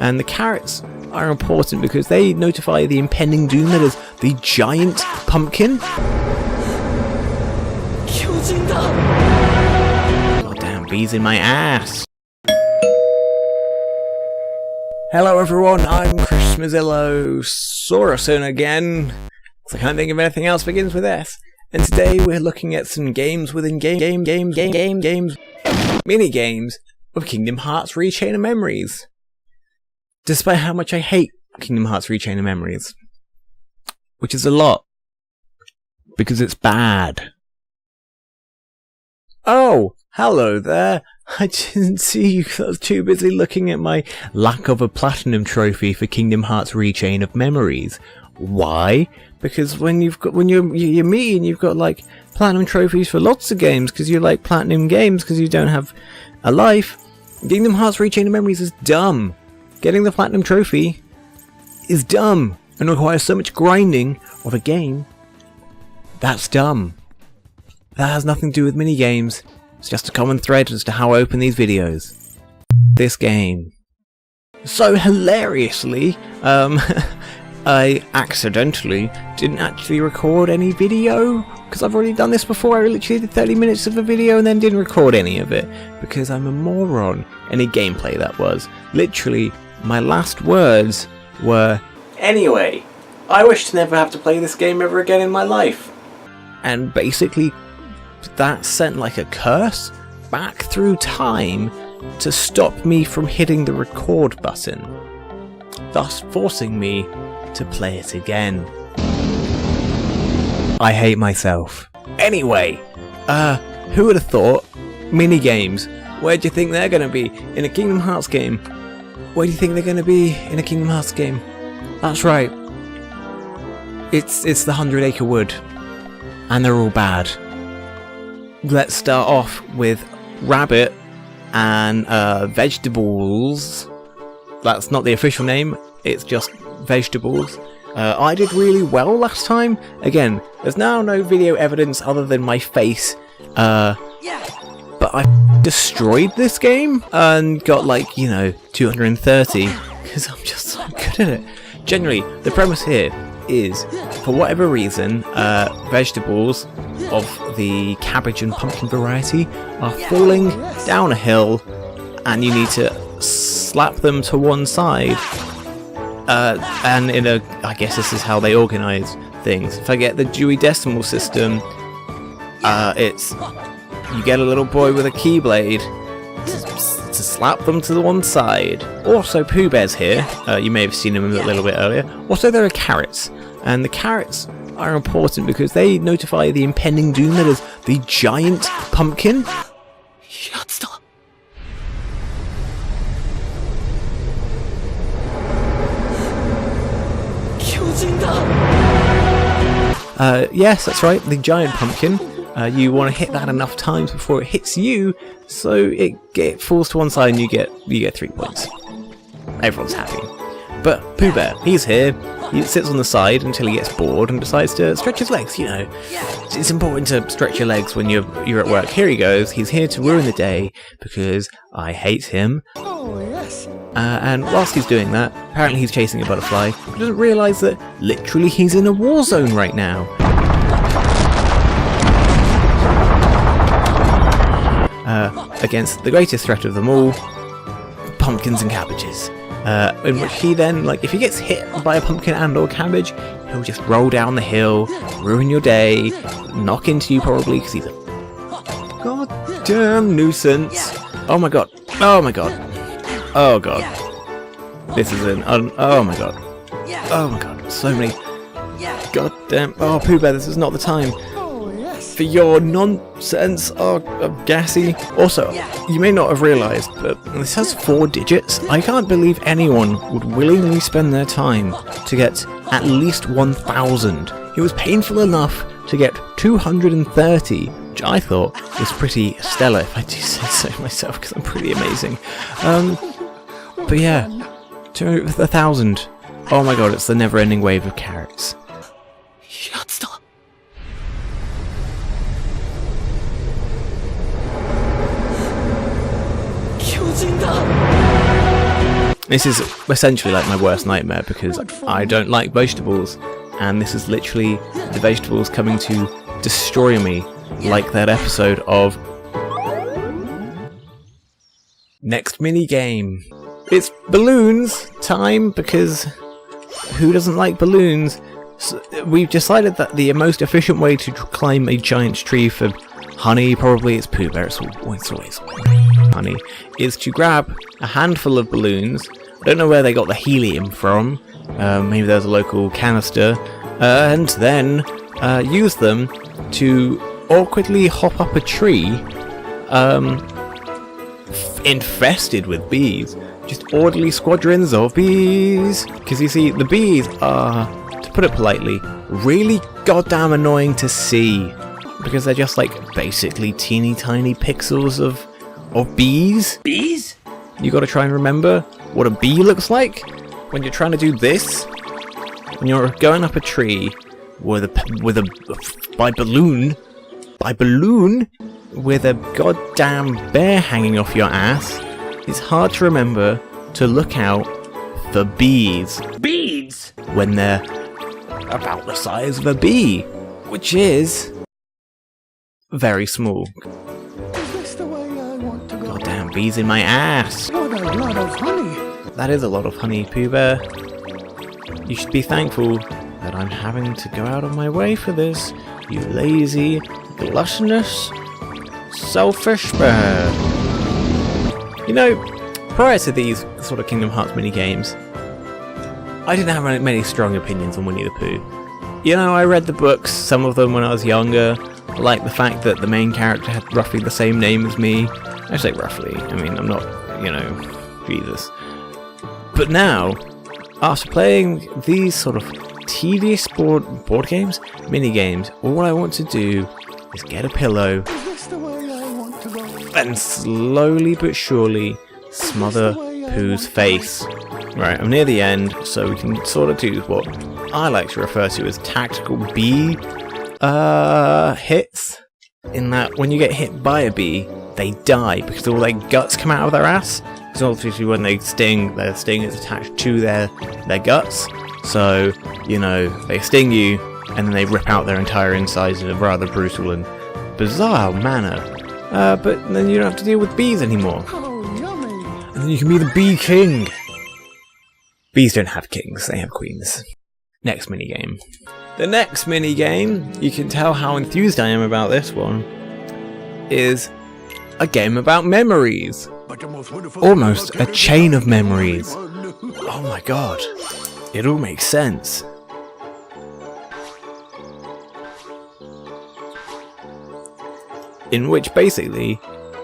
And the carrots are important because they notify the impending doom that is the giant pumpkin. Goddamn bees in my ass. Hello everyone, I'm Chris MozilloGames again. I can't think of anything else that begins with S. And today we're looking at some games within mini games of Kingdom Hearts Rechain of Memories. Despite how much I hate Kingdom Hearts Rechain of Memories, which is a lot, because it's bad. Oh, hello there. I didn't see you because I was too busy looking at my lack of a platinum trophy for Kingdom Hearts Rechain of Memories. Why? Because when you're me and you've got like platinum trophies for lots of games because you like platinum games because you don't have a life. Kingdom Hearts Rechain of Memories is dumb. Getting the platinum trophy is dumb and requires so much grinding of a game. That's dumb. That has nothing to do with minigames. It's just a common thread as to how I open these videos. This game. So hilariously, I accidentally didn't actually record any video because I've already done this before. I literally did 30 minutes of a video and then didn't record any of it because I'm a moron. Any gameplay that was. Literally, my last words were, "Anyway, I wish to never have to play this game ever again in my life." And basically, that sent like a curse back through time to stop me from hitting the record button, thus forcing me to play it again. I hate myself. Anyway, who would have thought? Mini-games. Where do you think they're going to be in a Kingdom Hearts game? Where do you think they're going to be in a Kingdom Hearts game? That's right. It's the 100 Acre Wood. And they're all bad. Let's start off with Rabbit and Vegetables. That's not the official name, it's just Vegetables. I did really well last time. Again, there's now no video evidence other than my face. But I destroyed this game and got like, 230 because I'm just so good at it. Generally, the premise here is, for whatever reason, vegetables of the cabbage and pumpkin variety are falling down a hill and you need to slap them to one side. And I guess this is how they organise things. If I get the Dewey Decimal System, it's you get a little boy with a keyblade to slap them to the one side. Also, Pooh Bear's here. You may have seen him a little bit earlier. Also, there are carrots, and the carrots are important because they notify the impending doom that is the giant pumpkin. Yes, that's right, the giant pumpkin. You want to hit that enough times before it hits you, so it falls to one side and you get 3 points. Everyone's happy. But Pooh Bear, he's here. He sits on the side until he gets bored and decides to stretch his legs. It's important to stretch your legs when you're at work. Here he goes. He's here to ruin the day because I hate him. Oh yes. And whilst he's doing that, apparently he's chasing a butterfly. He doesn't realise that literally he's in a war zone right now. Against the greatest threat of them all, pumpkins and cabbages. In which he then, if he gets hit by a pumpkin and or cabbage, he'll just roll down the hill, ruin your day, knock into you probably because he's a goddamn nuisance. Oh my god. Oh my god. Oh god. This is oh my god. Oh my god. So many. Goddamn. Oh, Pooh Bear, this is not the time for your nonsense. Oh, gassy. Also, you may not have realised, but this has 4 digits. I can't believe anyone would willingly spend their time to get at least 1,000. It was painful enough to get 230, which I thought was pretty stellar, if I do say so myself, because I'm pretty amazing. But yeah, 1,000. Oh my god, it's the never-ending wave of carrots. This is essentially like my worst nightmare because I don't like vegetables, and this is literally the vegetables coming to destroy me, like that episode of Next Mini Game. It's balloons time, because who doesn't like balloons? So we've decided that the most efficient way to climb a giant tree for honey, probably it's Pooh Bear, it's always honey, is to grab a handful of balloons. I don't know where they got the helium from, maybe there's a local canister, and then use them to awkwardly hop up a tree infested with bees. Just orderly squadrons of bees. Because you see, the bees are, to put it politely, really goddamn annoying to see. Because they're just like basically teeny tiny pixels of bees. Bees? You gotta try and remember what a bee looks like when you're trying to do this. When you're going up a tree with by balloon, with a goddamn bear hanging off your ass, it's hard to remember to look out for bees. Bees? When they're about the size of a bee, which is very small. Is this the way I want to go? Goddamn bees in my ass. What a lot of honey. That is a lot of honey, Pooh Bear. You should be thankful that I'm having to go out of my way for this, you lazy, gluttonous, selfish bear. You know, prior to these sort of Kingdom Hearts mini-games, I didn't have many strong opinions on Winnie the Pooh. You know, I read the books, some of them when I was younger. I like the fact that the main character had roughly the same name as me. I say roughly, I mean, I'm not, you know, Jesus. But now, after playing these sort of tedious board games, mini-games, all I want to do is get a pillow and slowly but surely smother Pooh's face. Right, I'm near the end, so we can sort of do what I like to refer to as tactical bee hits. In that, when you get hit by a bee, they die because all their guts come out of their ass. Because obviously when they sting, their sting is attached to their guts. So, you know, they sting you, and then they rip out their entire insides in a rather brutal and bizarre manner. But then you don't have to deal with bees anymore. Oh, yummy. And then you can be the bee king. Bees don't have kings, they have queens. Next minigame. The next minigame, you can tell how enthused I am about this one, is a game about memories. Almost a chain of memories. Oh my god. It all makes sense. In which basically,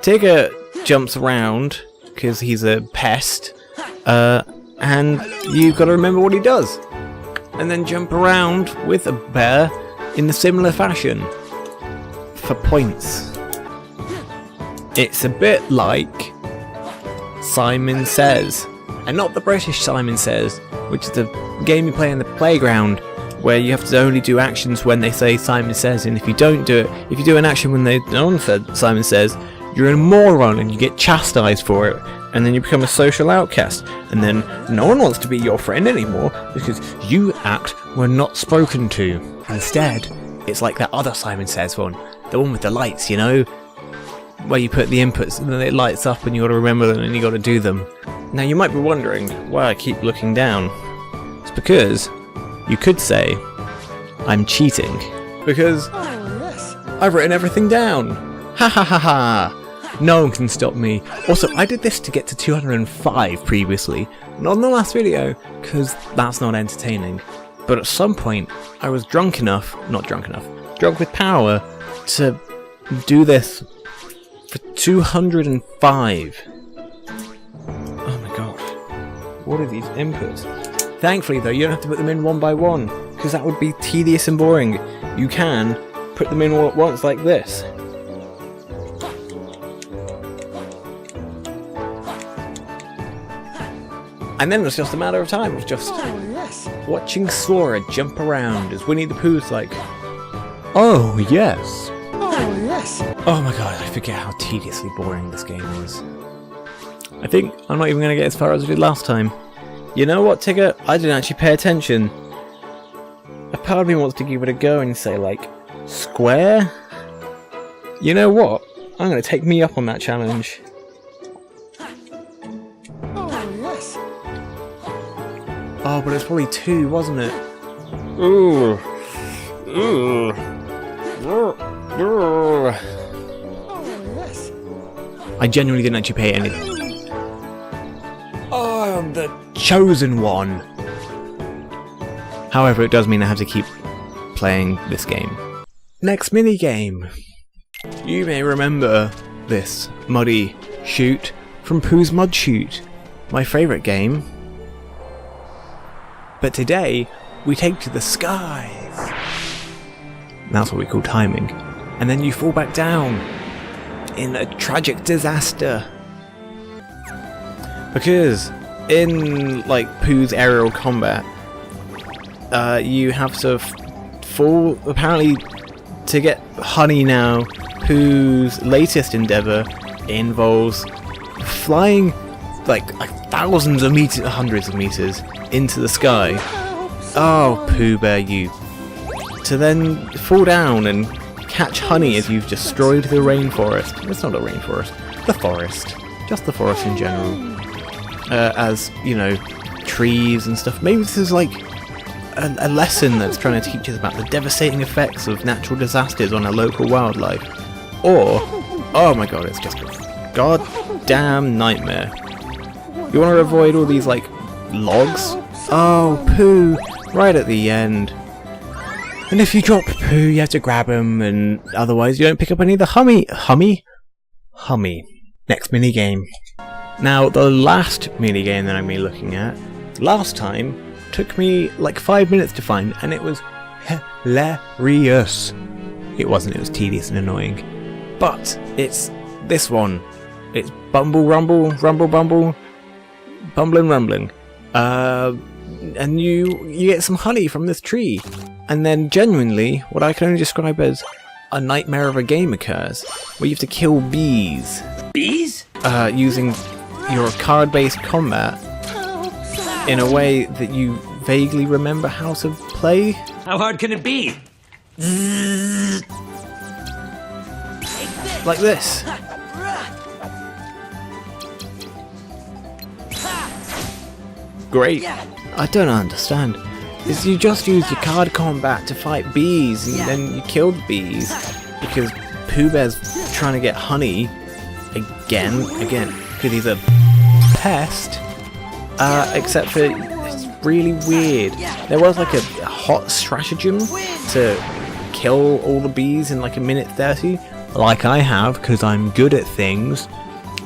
Tigger jumps around because he's a pest, and you've got to remember what he does. And then jump around with a bear in a similar fashion for points. It's a bit like Simon Says, and not the British Simon Says, which is the game you play in the playground where you have to only do actions when they say Simon Says, and if you don't do it, if you do an action when no one said Simon Says, you're a moron and you get chastised for it, and then you become a social outcast, and then no one wants to be your friend anymore because you act when not spoken to. Instead, it's like that other Simon Says one, the one with the lights, you know, where you put the inputs and then it lights up and you got to remember them and you got to do them. Now you might be wondering why I keep looking down. It's because you could say I'm cheating, because I've written everything down. Ha ha ha ha. No one can stop me. Also, I did this to get to 205 previously, not in the last video, because that's not entertaining. But at some point, I was drunk with power to do this for 205. Oh my god. What are these inputs? Thankfully though, you don't have to put them in one by one, because that would be tedious and boring. You can put them in all at once like this. And then it's just a matter of time of just watching Sora jump around as Winnie the Pooh's like, oh yes. Oh yes. Oh my god, I forget how tediously boring this game is. I think I'm not even going to get as far as I did last time. You know what, Tigger? I didn't actually pay attention. A part of me wants to give it a go and say, like, square? You know what? I'm going to take me up on that challenge. Oh, yes. Oh, but it's probably 2, wasn't it? Ooh. Ooh. Oh, yes. I genuinely didn't actually pay anything. Oh, I'm the chosen one. However, it does mean I have to keep playing this game. Next minigame. You may remember this muddy shoot from Pooh's Mud Shoot, my favourite game. But today, we take to the skies. That's what we call timing. And then you fall back down in a tragic disaster. Because in like Pooh's aerial combat, you have to fall, apparently to get honey now. Pooh's latest endeavour involves flying like thousands of meters, hundreds of meters into the sky. Oh, Pooh Bear, you. To then fall down and catch honey as you've destroyed the rainforest. It's not a rainforest, the forest. Just the forest in general. As, you know, trees and stuff. Maybe this is like a lesson that's trying to teach us about the devastating effects of natural disasters on our local wildlife. Or, oh my god, it's just a goddamn nightmare. You want to avoid all these, like, logs? Oh, Pooh, right at the end. And if you drop Pooh, you have to grab him, and otherwise you don't pick up any of the hummy. Next minigame. Now, the last minigame that I'm going to be looking at, last time, took me like 5 minutes to find, and it was hilarious. It wasn't, it was tedious and annoying. But, it's this one. It's Bumble-Rumble, Rumble-Bumble, Bumbling Rumbling. And you get some honey from this tree. And then, genuinely, what I can only describe as a nightmare of a game occurs, where you have to kill bees. Bees? Using your card-based combat in a way that you vaguely remember how to play. How hard can it be? Like this. Great. I don't understand. Is you just use your card combat to fight bees, and then you kill the bees because Pooh Bear's trying to get honey again, because he's a pest. Except for it's really weird. There was like a hot stratagem to kill all the bees in like a minute 30, like I have, because I'm good at things.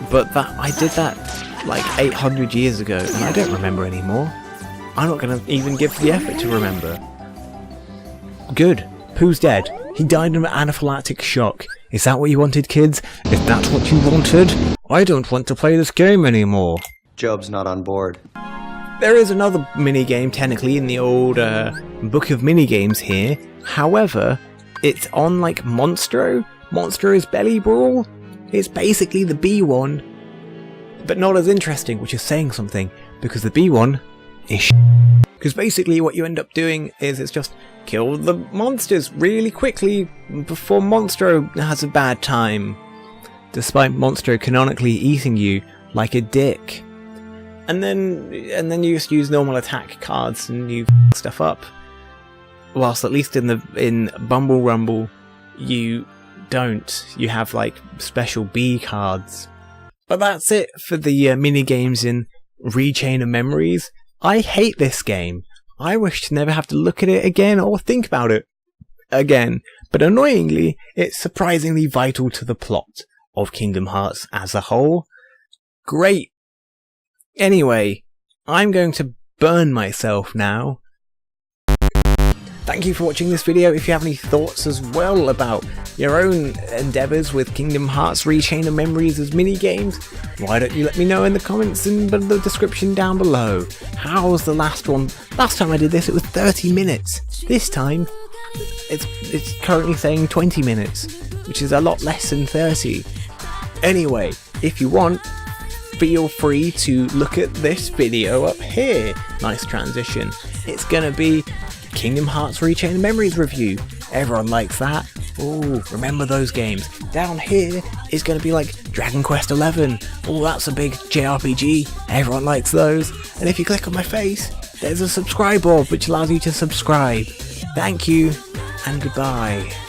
But I did that like 800 years ago, and I don't remember anymore. I'm not going to even give the effort to remember. Good. Pooh's dead. He died of anaphylactic shock. Is that what you wanted, kids? If that's what you wanted, I don't want to play this game anymore. Job's not on board. There is another minigame technically in the old book of minigames here. However, it's on like Monstro. Monstro's Belly Brawl. It's basically the bee one, but not as interesting, which is saying something, because the bee one is because basically what you end up doing is it's just kill the monsters really quickly before Monstro has a bad time, despite Monstro canonically eating you like a dick. And then you just use normal attack cards and you stuff up. Whilst at least in Bumble-Rumble you don't. You have like special bee cards. But that's it for the mini games in Rechain of Memories. I hate this game. I wish to never have to look at it again or think about it again. But annoyingly, it's surprisingly vital to the plot of Kingdom Hearts as a whole. Great. Anyway, I'm going to burn myself now. Thank you for watching this video. If you have any thoughts as well about your own endeavours with Kingdom Hearts Rechain of Memories as mini-games, why don't you let me know in the comments and the description down below. How was the last one? Last time I did this, it was 30 minutes. This time, it's currently saying 20 minutes, which is a lot less than 30. Anyway, if you want, feel free to look at this video up here. Nice transition. It's gonna be Kingdom Hearts Rechained Memories review. Everyone likes that. Ooh, remember those games. Down here is going to be like Dragon Quest XI. Oh, that's a big JRPG. Everyone likes those. And if you click on my face, there's a subscribe board which allows you to subscribe. Thank you, and goodbye.